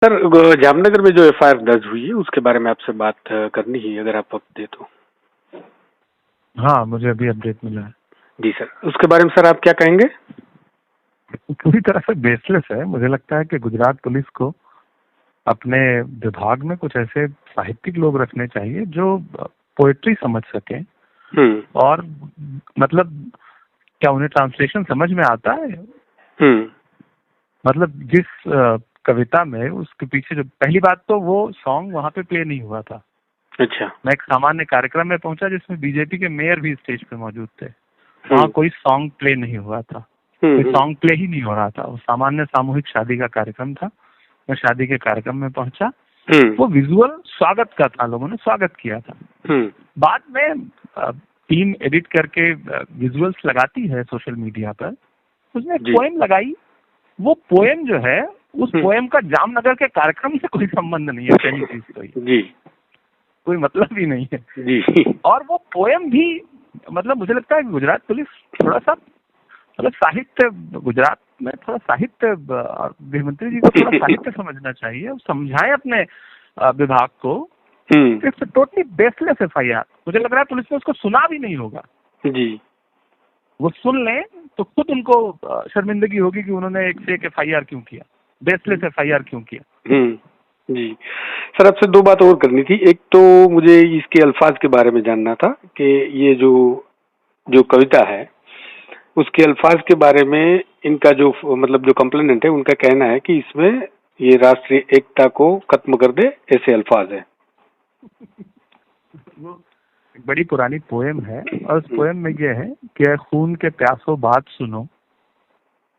Sir Jamnagar में जो FIR दर्ज हुई है उसके बारे में आपसे बात करनी ही, अगर आप वक्त दे तो। हाँ, मुझे अभी अपडेट मिला है। जी सर, उसके बारे में सर आप क्या कहेंगे? पूरी तरह से बेसलेस है। मुझे लगता है कि गुजरात पुलिस को अपने विभाग में कुछ ऐसे साहित्यिक लोग रखने चाहिए जो पोएट्री समझ सके। और मतलब क्या उन्हें ट्रांसलेशन समझ में आता है? मतलब जिस कविता में उसके पीछे जो पहली बात तो वो सॉन्ग वहाँ पे प्ले नहीं हुआ था। अच्छा। मैं एक सामान्य कार्यक्रम में पहुंचा जिसमें बीजेपी के मेयर भी स्टेज पे मौजूद थे। वहाँ कोई सॉन्ग प्ले नहीं हुआ था, कोई सॉन्ग प्ले ही नहीं हो रहा था। वो सामान्य सामूहिक शादी का कार्यक्रम था। मैं शादी के कार्यक्रम में पहुंचा, वो विजुअल स्वागत का था, लोगों ने स्वागत किया था। बाद में टीम एडिट करके विजुअल्स लगाती है सोशल मीडिया पर, उसने एक पोएम लगाई। वो पोएम जो है, उस पोएम का जामनगर के कार्यक्रम से कोई संबंध नहीं है। पहली चीज तो ये कोई मतलब ही नहीं है जी। और वो पोएम भी मतलब मुझे लगता है गुजरात पुलिस थोड़ा सा मतलब साहित्य, गुजरात में थोड़ा साहित्य, गृह मंत्री जी को थोड़ा साहित्य समझना चाहिए। समझाएं अपने विभाग को। It's totally baseless FIR. मुझे लग रहा है पुलिस ने उसको सुना भी नहीं होगा जी। वो सुन लें तो खुद उनको शर्मिंदगी होगी कि उन्होंने एक से एक एफआईआर क्यों किया, बेसलेस एफआईआर क्यों किया। जी सर, आपसे दो बात और करनी थी। एक तो मुझे इसके अल्फाज के बारे में जानना था कि ये जो कविता है उसके अल्फाज के बारे में इनका जो मतलब जो कंप्लेनेंट है उनका कहना है कि इसमें ये राष्ट्रीय एकता को खत्म कर दे ऐसे अल्फाज है। वो एक बड़ी पुरानी पोएम है और उस पोएम में ये है कि खून के प्यासों बात सुनो,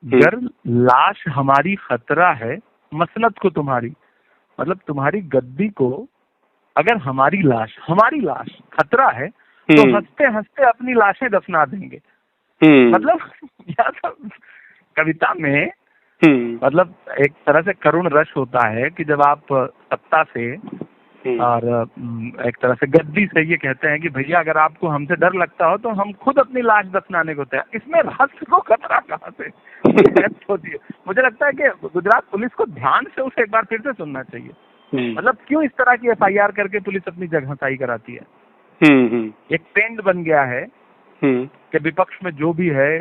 गर लाश हमारी खतरा है मसनत को तुम्हारी। मतलब तुम्हारी गद्दी को अगर हमारी लाश खतरा है तो हंसते हंसते अपनी लाशें दफना देंगे। मतलब कविता में मतलब एक तरह से करुण रस होता है कि जब आप सत्ता से और एक तरह से गद्दी से ये कहते हैं कि भैया अगर आपको हमसे डर लगता हो तो हम खुद अपनी लाश दफनाने को तैयार। इसमें रहस्य को खतरा कहाँ से? मुझे लगता है कि गुजरात पुलिस को ध्यान से उसे एक बार फिर से सुनना चाहिए। मतलब क्यों इस तरह की एफआईआर करके पुलिस अपनी जगहसाई कराती है? एक ट्रेंड बन गया है कि विपक्ष में जो भी है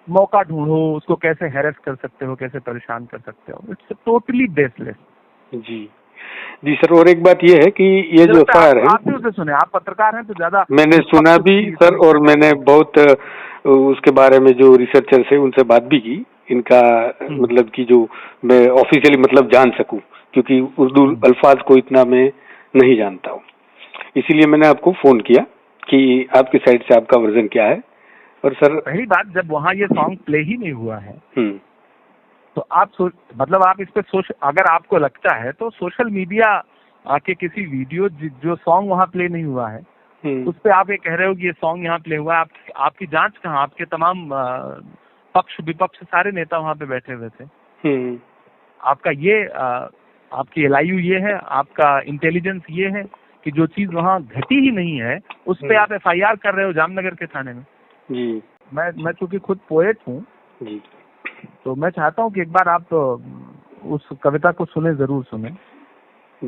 मौका ढूंढो, उसको कैसे हैरेस कर सकते हो, कैसे परेशान कर सकते हो। इट्स टोटली बेसलेस जी सर। और एक बात ये है कि ये जो एफआईआर है, आप भी उसे सुने, आप पत्रकार हैं तो ज्यादा मैंने सुना भी सर, और मैंने बहुत उसके बारे में जो रिसर्चर्स है उनसे बात भी की। इनका मतलब कि जो मैं ऑफिशियली मतलब जान सकूं, क्योंकि उर्दू अल्फाज को इतना मैं नहीं जानता हूँ, इसीलिए मैंने आपको फोन किया कि आपकी साइड से आपका वर्जन क्या है। और सर पहली बात, जब वहाँ ये सॉन्ग प्ले ही नहीं हुआ है तो आप मतलब आप इस पे अगर आपको लगता है तो सोशल मीडिया के किसी वीडियो जो सॉन्ग वहाँ प्ले नहीं हुआ है उस पे आप ये कह रहे हो कि ये सॉन्ग यहाँ प्ले हुआ है। आपकी जांच कहाँ? आपके तमाम पक्ष विपक्ष सारे नेता वहाँ पे बैठे हुए थे। आपका ये आपकी एलआईयू ये है, आपका इंटेलिजेंस ये है कि जो चीज वहाँ घटी ही नहीं है उस पे आप एफआईआर कर रहे हो जामनगर के थाने में जी। मैं चूंकि खुद पोएट हूँ जी, तो मैं चाहता हूँ कि एक बार आप उस कविता को सुने, जरूर सुने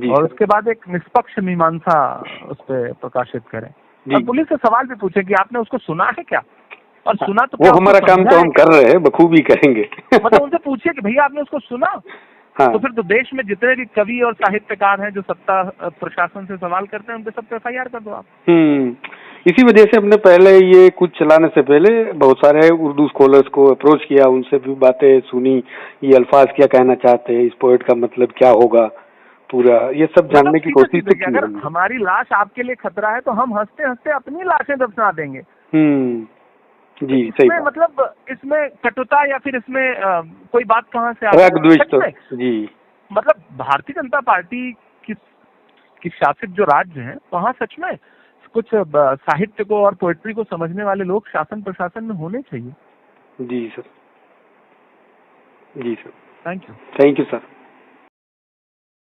और उसके बाद एक निष्पक्ष मीमांसा उस पर प्रकाशित करें और पुलिस से सवाल भी पूछे कि आपने उसको सुना है क्या, और सुना तो वो हमारा काम तो हम कर रहे हैं, बखूबी करेंगे। मतलब उनसे पूछिए कि भैया आपने उसको सुना। हाँ। तो फिर तो देश में जितने भी कवि और साहित्यकार हैं जो सत्ता प्रशासन से सवाल करते हैं उनके सब पे एफआईआर कर दो आप। इसी वजह से हमने पहले ये कुछ चलाने से पहले बहुत सारे उर्दू स्कॉलर्स को अप्रोच किया, उनसे भी बातें सुनी, ये अल्फाज क्या कहना चाहते हैं, इस पोएट का मतलब क्या होगा, पूरा ये सब जानने की कोशिश तो की। अगर हमारी लाश आपके लिए खतरा है तो हम हंसते हंसते अपनी लाशें दफना देंगे। जी सही। मतलब इसमें कटुता या फिर इसमें कोई बात कहाँ से आ रही है? जी मतलब भारतीय जनता पार्टी की शासित जो राज्य हैं वहाँ सच में कुछ साहित्य को और पोएट्री को समझने वाले लोग शासन प्रशासन में होने चाहिए। जी सर। जी sir, thank you. Thank you sir.